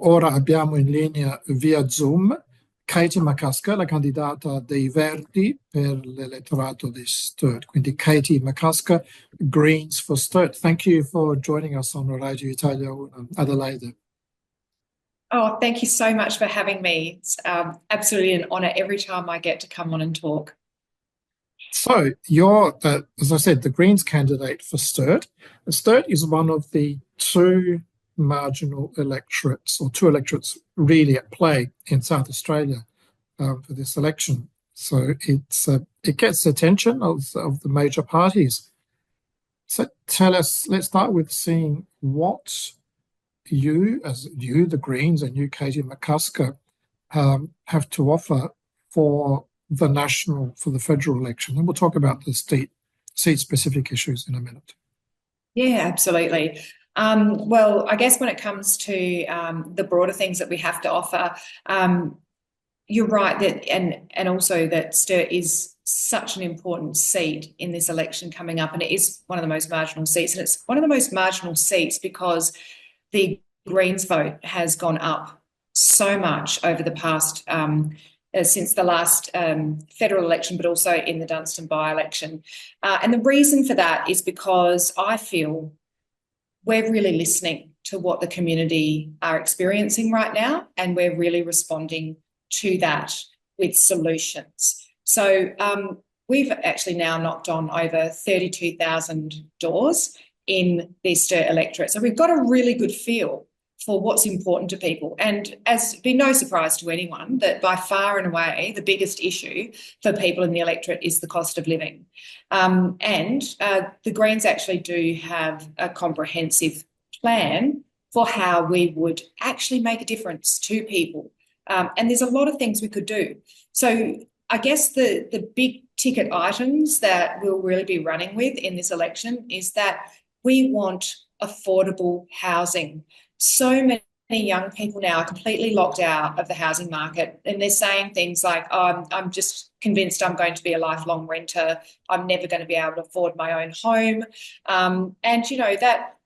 Ora abbiamo in linea via Zoom Katie McCusker, la candidata dei Verdi per l'elettorato di Sturt. Quindi Katie McCusker, Greens for Sturt. Thank you for joining us on Radio Italia Uno, Adelaide. Oh, thank you so much for having me. It's absolutely an honour every time I get to come on and talk. So you're, as I said, the Greens candidate for Sturt. Sturt is one of the two marginal electorates, or two electorates really at play in South Australia for this election. So it gets the attention of the major parties. So tell us, let's start with seeing what the Greens, and you, Katie McCusker, have to offer for the federal election. And we'll talk about the state-specific issues in a minute. Yeah, absolutely. Well, I guess when it comes to the broader things that we have to offer, you're right that, and also that Sturt is such an important seat in this election coming up, and it is one of the most marginal seats, and it's one of the most marginal seats because the Greens vote has gone up so much over the past since the last federal election, but also in the Dunstan by-election. And the reason for that is because I feel we're really listening to what the community are experiencing right now, and we're really responding to that with solutions. So we've actually now knocked on over 32,000 doors in the Sturt electorate. So we've got a really good feel for what's important to people. And as be no surprise to anyone that by far and away the biggest issue for people in the electorate is the cost of living. And the Greens actually do have a comprehensive plan for how we would actually make a difference to people. And there's a lot of things we could do. So I guess the big ticket items that we'll really be running with in this election is that we want affordable housing. So many young people now are completely locked out of the housing market, and they're saying things like, oh, I'm just convinced I'm going to be a lifelong renter. I'm never going to be able to afford my own home. And, you know, that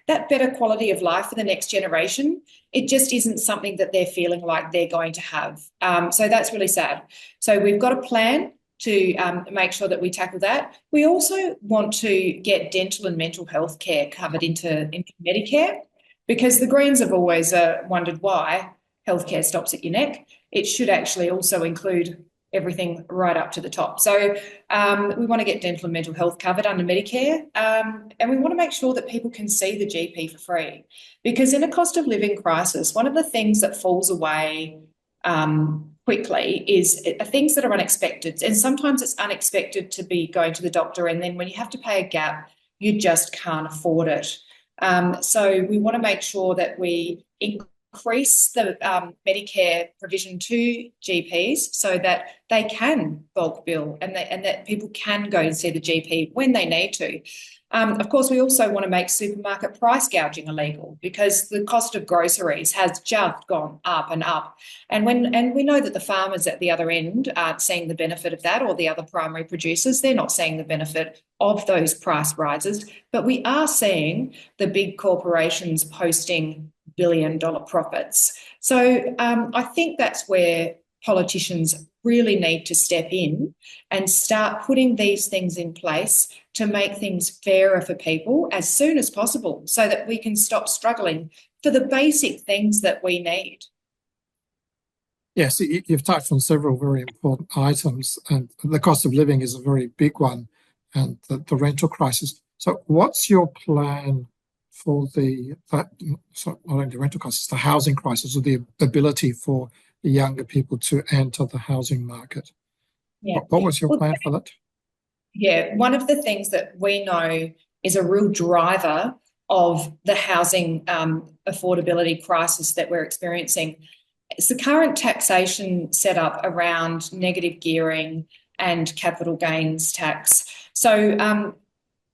better quality of life for the next generation, it just isn't something that they're feeling like they're going to have. So that's really sad. So we've got a plan to make sure that we tackle that. We also want to get dental and mental health care covered into Medicare, because the Greens have always wondered why healthcare stops at your neck. It should actually also include everything right up to the top. So we want to get dental and mental health covered under Medicare, and we want to make sure that people can see the GP for free, because in a cost of living crisis, one of the things that falls away quickly is things that are unexpected. And sometimes it's unexpected to be going to the doctor, and then when you have to pay a gap, you just can't afford it. So we want to make sure that we increase the Medicare provision to GPs so that they can bulk bill and that people can go and see the GP when they need to. Of course, we also want to make supermarket price gouging illegal, because the cost of groceries has just gone up and up. And we know that the farmers at the other end aren't seeing the benefit of that, or the other primary producers, they're not seeing the benefit of those price rises. But we are seeing the big corporations posting billion-dollar profits. So I think that's where politicians really need to step in and start putting these things in place to make things fairer for people as soon as possible, so that we can stop struggling for the basic things that we need. Yes, you've touched on several very important items, and the cost of living is a very big one, and the rental crisis. So what's your plan for not only the rental crisis, the housing crisis, or the ability for the younger people to enter the housing market? Yeah. What was your plan for that? Yeah, one of the things that we know is a real driver of the housing affordability crisis that we're experiencing. It's the current taxation setup around negative gearing and capital gains tax. So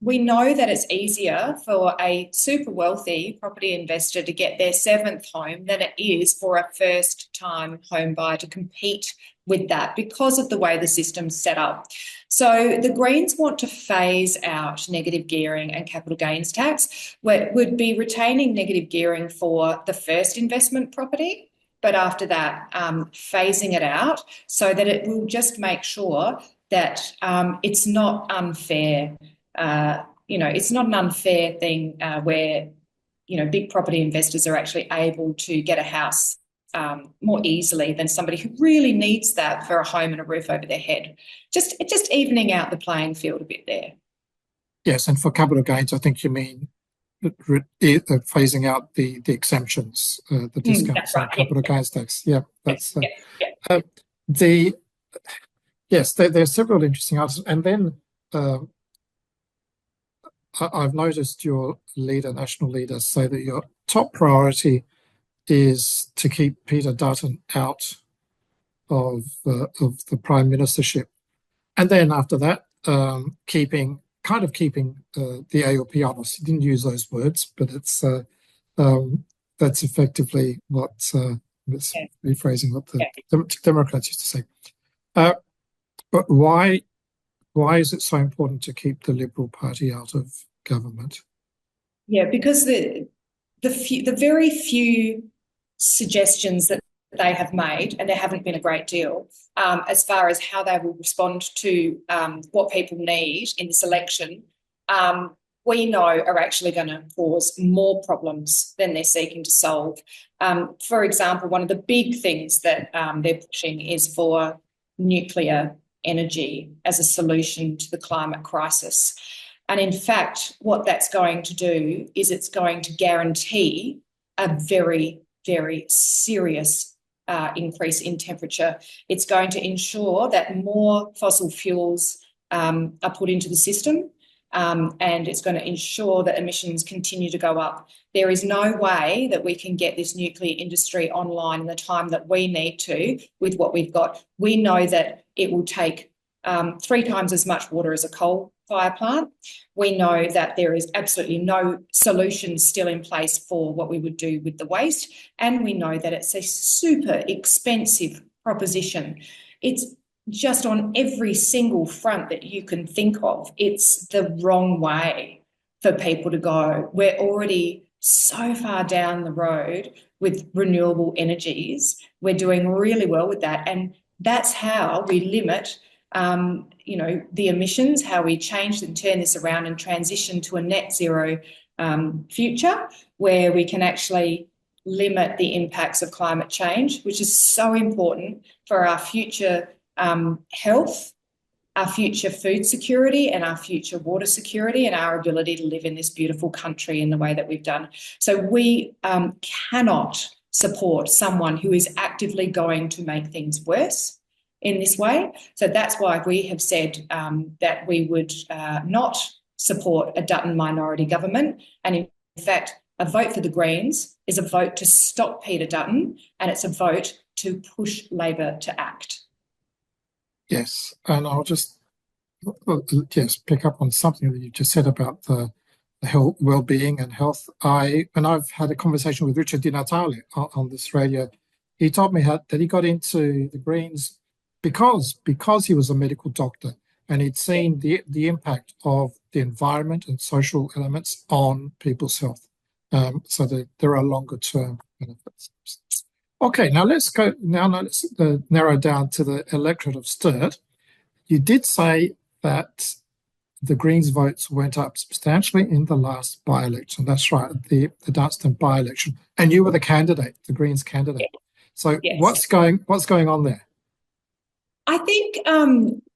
we know that it's easier for a super wealthy property investor to get their seventh home than it is for a first-time home buyer to compete with that, because of the way the system's set up. So the Greens want to phase out negative gearing and capital gains tax, where it would be retaining negative gearing for the first investment property, but after that, phasing it out so that it will just make sure that it's not unfair. It's not an unfair thing where big property investors are actually able to get a house more easily than somebody who really needs that for a home and a roof over their head. Just evening out the playing field a bit there. Yes, and for capital gains, I think you mean phasing out the exemptions, the discounts on capital gains tax. Yeah, that's yes. There are several interesting answers, and then I've noticed your national leader, say that your top priority is to keep Peter Dutton out of the prime ministership, and then after that, keeping the ALP honest. He didn't use those words, but it's that's effectively what rephrasing what the Democrats used to say. But why is it so important to keep the Liberal Party out of government? Yeah, because the very few suggestions that they have made, and there haven't been a great deal, as far as how they will respond to what people need in this election, we know are actually going to cause more problems than they're seeking to solve. For example, one of the big things that they're pushing is for nuclear energy as a solution to the climate crisis. And in fact, what that's going to do is it's going to guarantee a very, very serious increase in temperature. It's going to ensure that more fossil fuels are put into the system, and it's going to ensure that emissions continue to go up. There is no way that we can get this nuclear industry online in the time that we need to with what we've got. We know that it will take 3 times as much water as a coal fire plant. We know that there is absolutely no solution still in place for what we would do with the waste, and we know that it's a super expensive proposition. It's just on every single front that you can think of. It's the wrong way for people to go. We're already so far down the road with renewable energies. We're doing really well with that, and that's how we limit the emissions, how we change and turn this around and transition to a net zero future where we can actually limit the impacts of climate change, which is so important for our future health, our future food security, and our future water security, and our ability to live in this beautiful country in the way that we've done. So we cannot support someone who is actively going to make things worse in this way. So that's why we have said that we would not support a Dutton minority government. And in fact, a vote for the Greens is a vote to stop Peter Dutton, and it's a vote to push Labor to act. Yes, and I'll just pick up on something that you just said about the health, well-being and health. When I've had a conversation with Richard Di Natale on this radio, he told me that he got into the Greens because he was a medical doctor and he'd seen the impact of the environment and social elements on people's health. So there are longer term benefits. Okay, now let's go. Now let's narrow down to the electorate of Sturt. You did say that the Greens' votes went up substantially in the last by-election. That's right, the Dunstan by-election, and you were the candidate, the Greens candidate. So yes. What's going on there? I think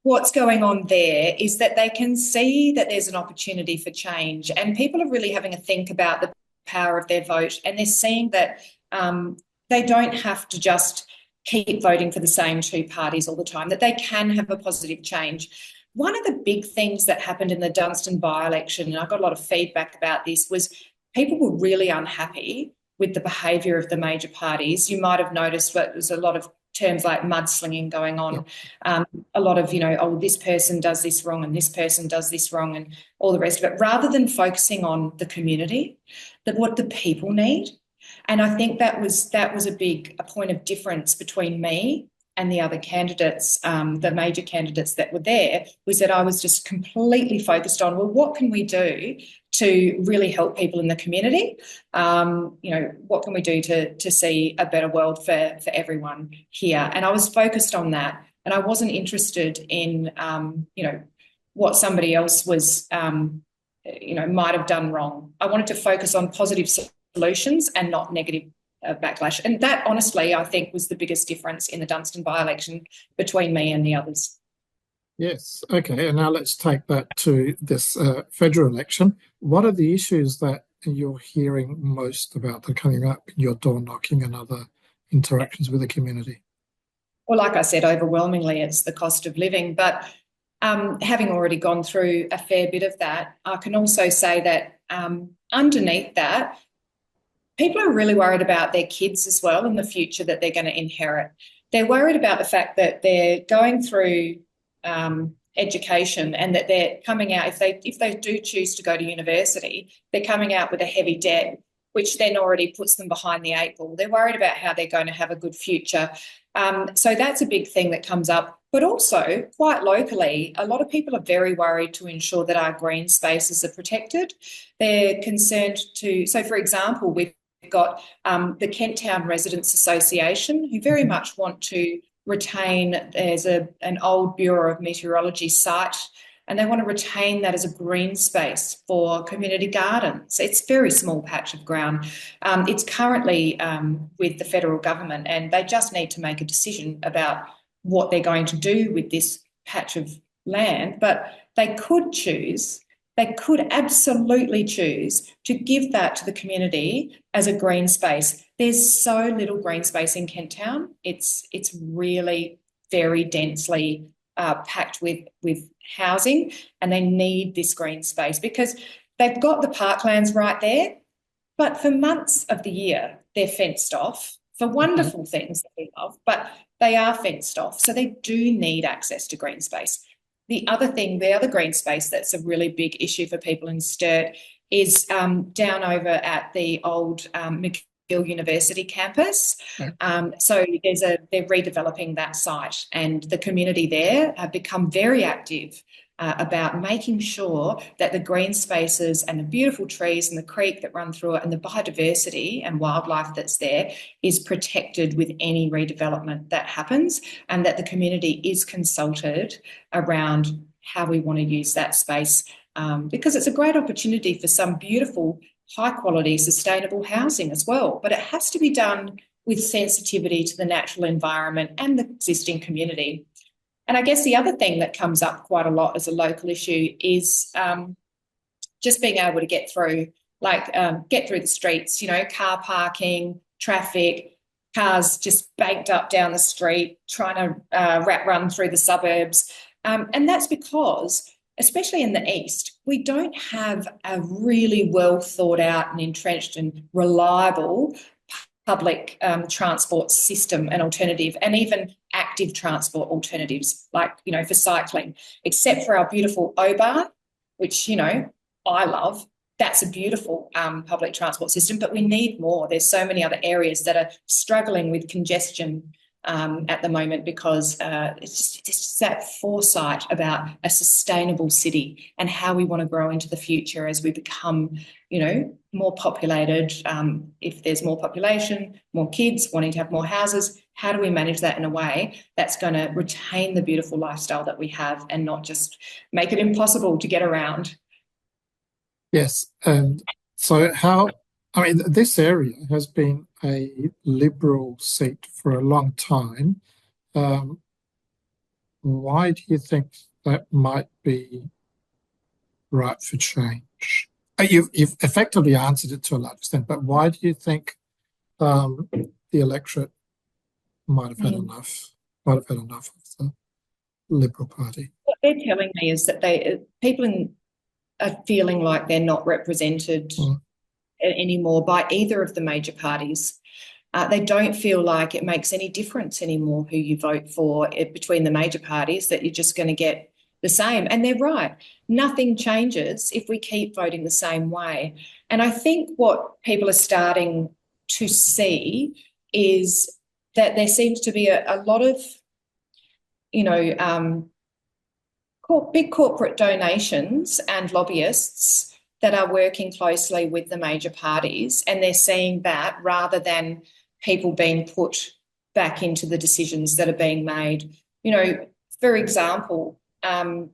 what's going on there is that they can see that there's an opportunity for change, and people are really having a think about the power of their vote, and they're seeing that they don't have to just keep voting for the same 2 parties all the time, that they can have a positive change. One of the big things that happened in the Dunstan by-election, and I got a lot of feedback about this, was people were really unhappy with the behaviour of the major parties. You might have noticed that there's a lot of terms like mudslinging going on, a lot of, this person does this wrong and this person does this wrong and all the rest of it, rather than focusing on the community, what the people need. And I think that was a point of difference between me and the other candidates, the major candidates that were there, was that I was just completely focused on, well, what can we do to really help people in the community? What can we do to see a better world for everyone here? And I was focused on that, and I wasn't interested in, what somebody else was, might have done wrong. I wanted to focus on positive solutions and not negative backlash. And that, honestly, I think was the biggest difference in the Dunstan by-election between me and the others. Yes. Okay. And now let's take that to this federal election. What are the issues that you're hearing most about that are coming up in your door knocking and other interactions with the community? Well, like I said, overwhelmingly, it's the cost of living. But having already gone through a fair bit of that, I can also say that underneath that, people are really worried about their kids as well and the future that they're going to inherit. They're worried about the fact that they're going through education and that they're coming out, if they do choose to go to university, they're coming out with a heavy debt, which then already puts them behind the eight ball. They're worried about how they're going to have a good future. So that's a big thing that comes up. But also, quite locally, a lot of people are very worried to ensure that our green spaces are protected. They're concerned so for example, we've got the Kent Town Residents Association, who very much want to retain, there's an old Bureau of Meteorology site, and they want to retain that as a green space for community gardens. It's a very small patch of ground. It's currently with the federal government, and they just need to make a decision about what they're going to do with this patch of land. But they could absolutely choose to give that to the community as a green space. There's so little green space in Kent Town. It's really very densely packed with housing, and they need this green space because they've got the parklands right there, but for months of the year, they're fenced off for wonderful things that we love, but they are fenced off. So they do need access to green space. The other green space that's a really big issue for people in Sturt is down over at the old McGill University campus. So they're redeveloping that site, and the community there have become very active about making sure that the green spaces and the beautiful trees and the creek that run through it and the biodiversity and wildlife that's there is protected with any redevelopment that happens, and that the community is consulted around how we want to use that space, because it's a great opportunity for some beautiful, high-quality, sustainable housing as well. But it has to be done with sensitivity to the natural environment and the existing community. And I guess the other thing that comes up quite a lot as a local issue is just being able to get through the streets, car parking, traffic, cars just banked up down the street, trying to run through the suburbs. And that's because, especially in the east, we don't have a really well thought out and entrenched and reliable public transport system and alternative, and even active transport alternatives, for cycling, except for our beautiful Obar, which, I love. That's a beautiful public transport system, but we need more. There's so many other areas that are struggling with congestion at the moment because it's just that foresight about a sustainable city and how we want to grow into the future as we become, more populated. If there's more population, more kids wanting to have more houses, how do we manage that in a way that's going to retain the beautiful lifestyle that we have and not just make it impossible to get around? Yes. And so this area has been a Liberal seat for a long time. Why do you think that might be right for change? You've effectively answered it to a large extent, but why do you think the electorate might have had enough of the Liberal Party? What they're telling me is that people are feeling like they're not represented anymore by either of the major parties. They don't feel like it makes any difference anymore who you vote for between the major parties, that you're just going to get the same. And they're right. Nothing changes if we keep voting the same way. And I think what people are starting to see is that there seems to be a lot of you know, big corporate donations and lobbyists that are working closely with the major parties, and they're seeing that rather than people being put back into the decisions that are being made. You know, for example, I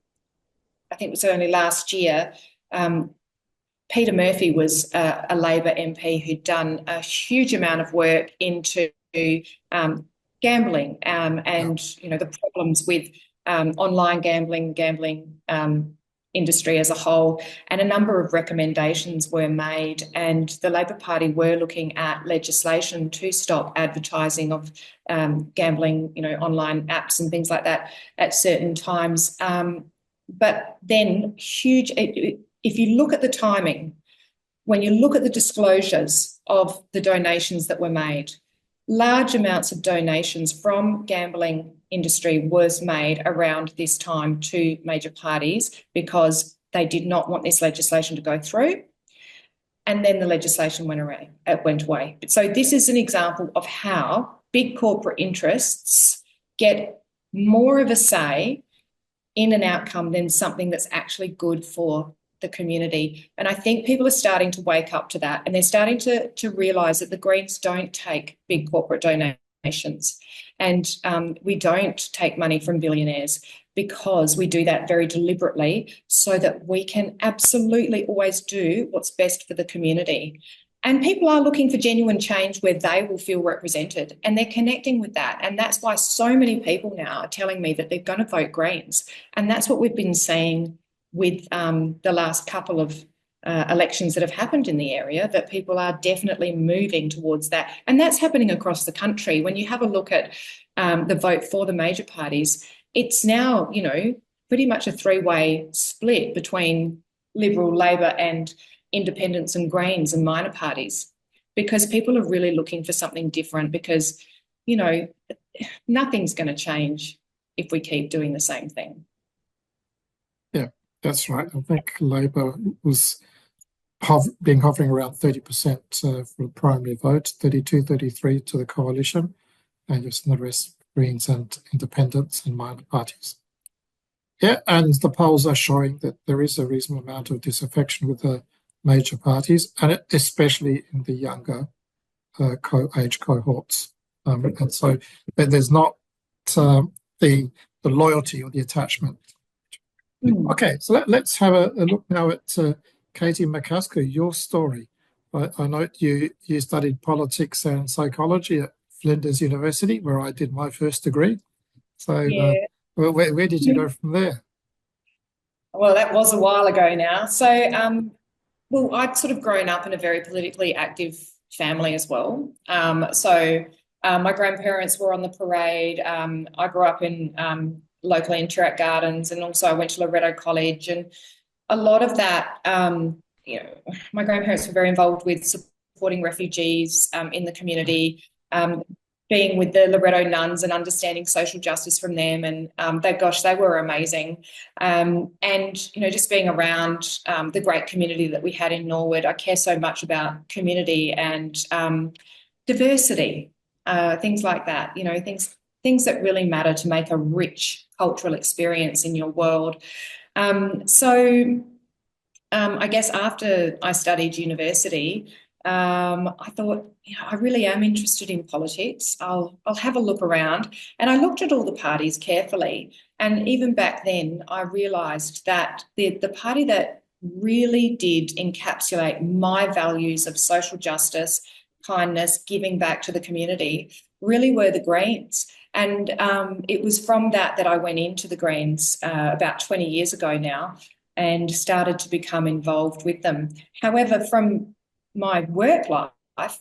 think it was only last year, Peter Murphy was a Labor MP who'd done a huge amount of work into gambling and the problems with online gambling industry as a whole, and a number of recommendations were made, and the Labor Party were looking at legislation to stop advertising of gambling, online apps and things like that at certain times. But then if you look at the timing, when you look at the disclosures of the donations that were made, large amounts of donations from gambling industry was made around this time to major parties because they did not want this legislation to go through. And then the legislation went away. So this is an example of how big corporate interests get more of a say in an outcome than something that's actually good for the community. And I think people are starting to wake up to that, and they're starting to realise that the Greens don't take big corporate donations, and we don't take money from billionaires, because we do that very deliberately so that we can absolutely always do what's best for the community. And people are looking for genuine change where they will feel represented, and they're connecting with that. And that's why so many people now are telling me that they're going to vote Greens. And that's what we've been seeing with the last couple of elections that have happened in the area, that people are definitely moving towards that. And that's happening across the country. When you have a look at the vote for the major parties, it's now, pretty much a three-way split between Liberal, Labor and independents and Greens and minor parties, because people are really looking for something different, because, nothing's going to change if we keep doing the same thing. Yeah, that's right. I think Labor was hovering around 30% for the primary vote, 32, 33 to the coalition, and just the rest Greens and independents and minor parties. Yeah, and the polls are showing that there is a reasonable amount of disaffection with the major parties, and especially in the younger age cohorts. And so there's not the loyalty or the attachment. Okay, so let's have a look now at Katie McCusker, your story. I note you studied politics and psychology at Flinders University, where I did my first degree. So Yeah. where did you go from there? Well, that was a while ago now. So, I'd sort of grown up in a very politically active family as well. My grandparents were on the parade. I grew up in local Interact Gardens, and also I went to Loretto College. And a lot of that, my grandparents were very involved with supporting refugees in the community, being with the Loretto nuns and understanding social justice from them. And they were amazing. And, just being around the great community that we had in Norwood, I care so much about community and diversity, things like that, things that really matter to make a rich cultural experience in your world. I guess after I studied university, I thought, I really am interested in politics. I'll have a look around. And I looked at all the parties carefully. And even back then, I realised that the party that really did encapsulate my values of social justice, kindness, giving back to the community, really were the Greens. And it was from that I went into the Greens about 20 years ago now, and started to become involved with them. However, from my work life,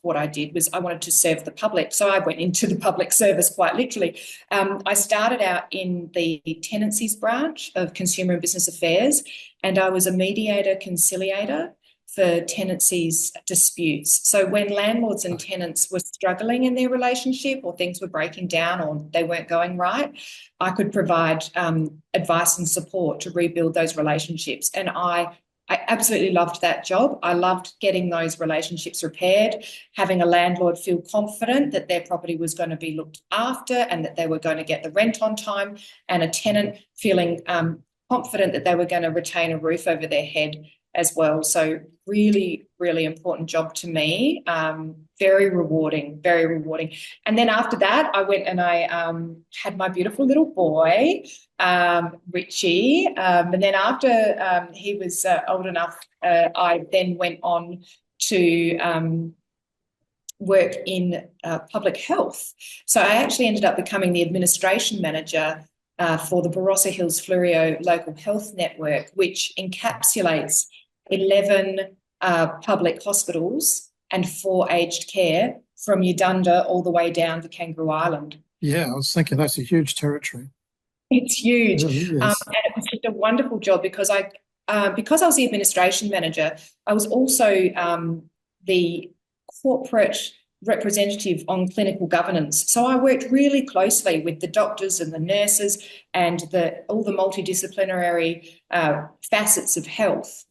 what I did was I wanted to serve the public. So I went into the public service quite literally. I started out in the tenancies branch of Consumer and Business Affairs, and I was a mediator conciliator for tenancies disputes. So when landlords and tenants were struggling in their relationship, or things were breaking down, or they weren't going right, I could provide advice and support to rebuild those relationships. And I I absolutely loved that job. I loved getting those relationships repaired, having a landlord feel confident that their property was going to be looked after and that they were going to get the rent on time, and a tenant feeling confident that they were going to retain a roof over their head as well. So really, really important job to me. Very rewarding, very rewarding. And then after that, I went and I had my beautiful little boy, Richie. And then after he was old enough, I then went on to work in public health. So I actually ended up becoming the administration manager for the Barossa Hills Fleurieu Local Health Network, which encapsulates 11 public hospitals and 4 aged care from Udunda all the way down to Kangaroo Island. Yeah, I was thinking that's a huge territory. It's huge. It really is. And it was just a wonderful job because I was the administration manager, I was also the corporate representative on clinical governance. So I worked really closely with the doctors and the nurses and all the multidisciplinary facets of health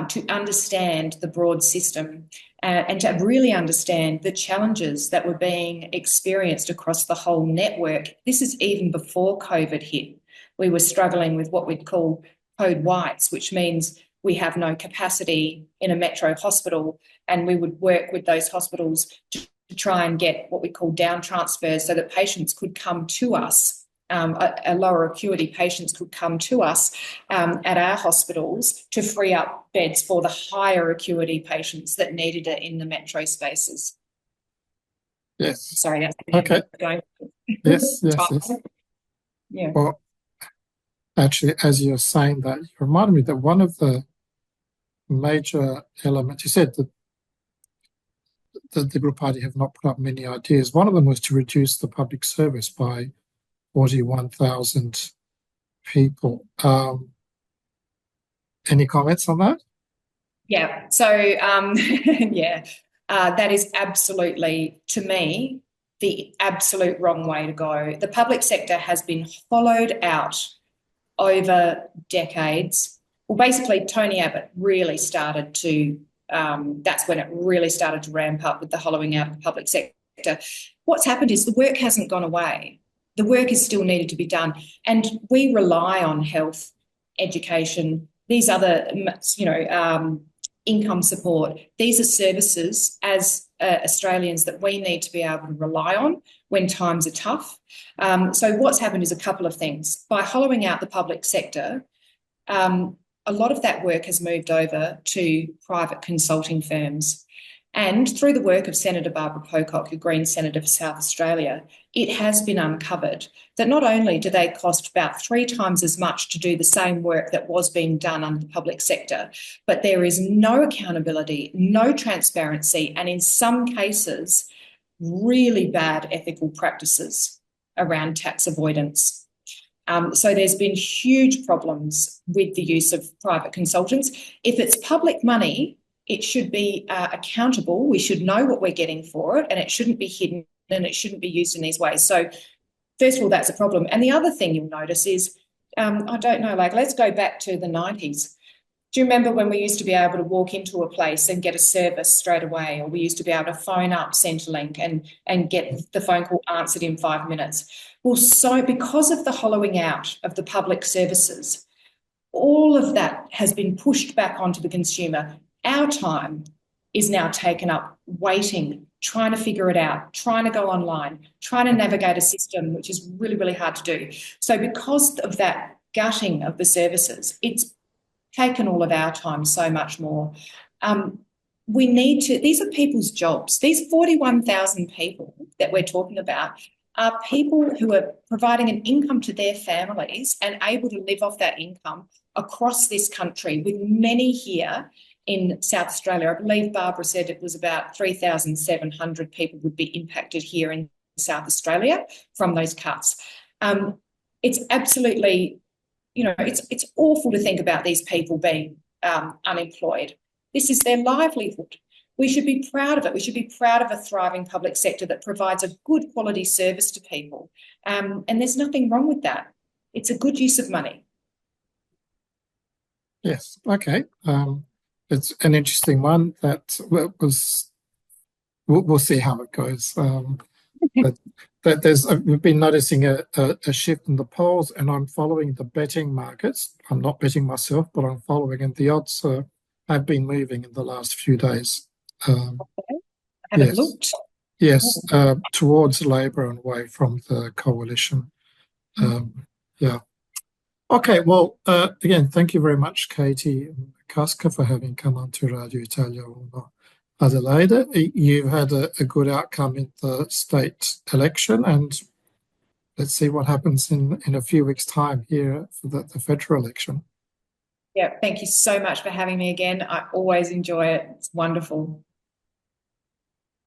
to understand the broad system and to really understand the challenges that were being experienced across the whole network. This is even before COVID hit. We were struggling with what we'd call code whites, which means we have no capacity in a metro hospital, and we would work with those hospitals to try and get what we call down transfers so that patients could come to us, a lower acuity patients could come to us at our hospitals to free up beds for the higher acuity patients that needed it in the metro spaces. Yes. Sorry, that's okay. Going. Yes, yes, yes. Yeah. Well, actually, as you're saying that, you reminded me that one of the major elements, you said that the Liberal Party have not put up many ideas. One of them was to reduce the public service by 41,000 people. Any comments on that? Yeah. So, yeah, that is absolutely, to me, the absolute wrong way to go. The public sector has been hollowed out over decades. Well, basically, Tony Abbott really started to, that's when it really started to ramp up with the hollowing out of the public sector. What's happened is the work hasn't gone away. The work is still needed to be done. And we rely on health, education, these other, income support. These are services as Australians that we need to be able to rely on when times are tough. So what's happened is a couple of things. By hollowing out the public sector, a lot of that work has moved over to private consulting firms. And through the work of Senator Barbara Pocock, a Green Senator for South Australia, it has been uncovered that not only do they cost about 3 times as much to do the same work that was being done under the public sector, but there is no accountability, no transparency, and in some cases, really bad ethical practices around tax avoidance. So there's been huge problems with the use of private consultants. If it's public money, it should be accountable. We should know what we're getting for it, and it shouldn't be hidden and it shouldn't be used in these ways. So first of all, that's a problem. And the other thing you'll notice is, I don't know, like let's go back to the 90s. Do you remember when we used to be able to walk into a place and get a service straight away, or we used to be able to phone up Centrelink and get the phone call answered in 5 minutes? Well, so because of the hollowing out of the public services, all of that has been pushed back onto the consumer. Our time is now taken up waiting, trying to figure it out, trying to go online, trying to navigate a system, which is really, really hard to do. So because of that gutting of the services, it's taken all of our time so much more. We need to, these are people's jobs. These 41,000 people that we're talking about are people who are providing an income to their families and able to live off that income across this country, with many here in South Australia. I believe Barbara said it was about 3,700 people would be impacted here in South Australia from those cuts. It's absolutely, it's awful to think about these people being unemployed. This is their livelihood. We should be proud of it. We should be proud of a thriving public sector that provides a good quality service to people. And there's nothing wrong with that. It's a good use of money. Yes. Okay. It's an interesting one that was. We'll see how it goes. But there's we've been noticing a shift in the polls, and I'm following the betting markets. I'm not betting myself, but I'm following, and the odds have been moving in the last few days. I haven't Yes, looked. yes, towards Labor and away from the coalition. Mm. Um, yeah. Okay. Well, again, thank you very much, Katie McCusker, for having come on to Radio Italia Uno Adelaide. You've had a good outcome in the state election, and let's see what happens in a few weeks' time here for the federal election. Yeah, thank you so much for having me again. I always enjoy it. It's wonderful.